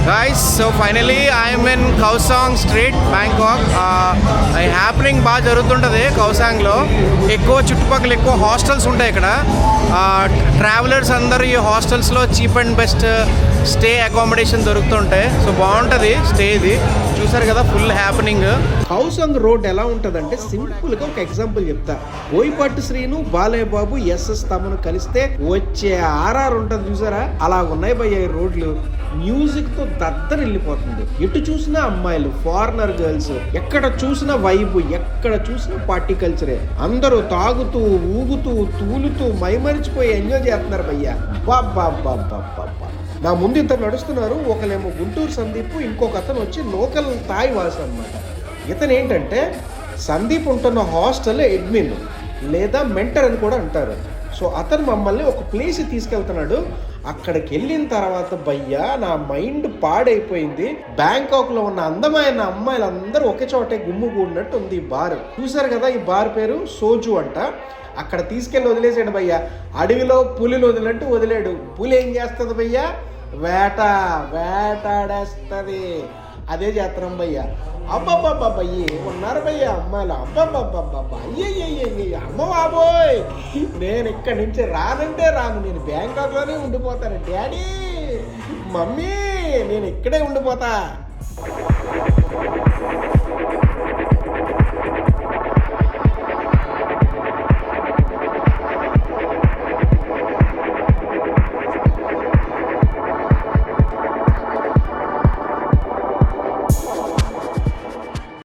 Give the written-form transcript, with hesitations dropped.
Guys, so finally I am in Kaohsiung Street, Bangkok. Happening బాగా జరుగుతుంటుంది కౌసాంగ్లో. ఎక్కువ చుట్టుపక్కల ఎక్కువ హాస్టల్స్ ఉంటాయి ఇక్కడ. ట్రావెలర్స్ అందరూ ఈ హాస్టల్స్లో cheap and best stay accommodation దొరుకుతుంటాయి. సో బాగుంటుంది స్టే. ఇది చూసారు కదా, ఫుల్ హ్యాపెనింగ్. కౌసాంగ్ రోడ్ ఎలా ఉంటుందంటే సింపుల్గా ఒక ఎగ్జాంపుల్ చెప్తా. బోయపాటి శ్రీను, బాలయ్య బాబు, ఎస్ఎస్ తమను కలిస్తే వచ్చే ఆర్ఆర్ ఉంటుంది చూసారా, అలా ఉన్నాయి భయ్య ఈ రోడ్లు. మ్యూజిక్ తో దద్దరు వెళ్ళిపోతుంది. ఎటు చూసినా అమ్మాయిలు, ఫారినర్ గర్ల్స్, ఎక్కడ చూసినా వైబ్, ఎక్కడ చూసినా పార్టీ కల్చరే. అందరూ తాగుతూ ఊగుతూ తూలుతూ మైమరిచిపోయి ఎంజాయ్ చేస్తున్నారు భయ్యా. బాబా నా ముందు ఇద్దరు నడుస్తున్నారు. ఒకలేమో గుంటూరు సందీప్, ఇంకొక అతను వచ్చి లోకల్ తాయి వాసు అనమాట. ఇతను ఏంటంటే సందీప్ ఉంటున్న హాస్టల్ అడ్మిన్ లేదా మెంటర్ అని కూడా అంటారు. సో అతను మమ్మల్ని ఒక ప్లేస్ తీసుకెళ్తున్నాడు. అక్కడికి వెళ్ళిన తర్వాత భయ్యా నా మైండ్ పాడైపోయింది. బ్యాంకాక్ లో ఉన్న అందమైన అమ్మాయిలందరూ ఒకే చోటే గుమ్ము కూడినట్టు ఉంది ఈ బార్. చూసారు కదా, ఈ బార్ పేరు సోజు అంట. అక్కడ తీసుకెళ్ళి వదిలేసాడు భయ్యా. అడవిలో పులిని వదిలినట్టు వదిలేడు. పులి ఏం చేస్తుంది భయ్యా? వేటాడేస్తుంది. అదే చేస్తున్నాం భయ్యా. అబ్బాబ్బాబ్బయ్యే ఉన్నారు భయ్యా అమ్మాయిలు. అబ్బాబ్బాబ్బా అయ్యయ్యయ్య అమ్మ బాబోయ్, నేను ఇక్కడి నుంచి రానంటే రాను. నేను బ్యాంకాక్లోనే ఉండిపోతాను. డాడీ, మమ్మీ, నేను ఇక్కడే ఉండిపోతా.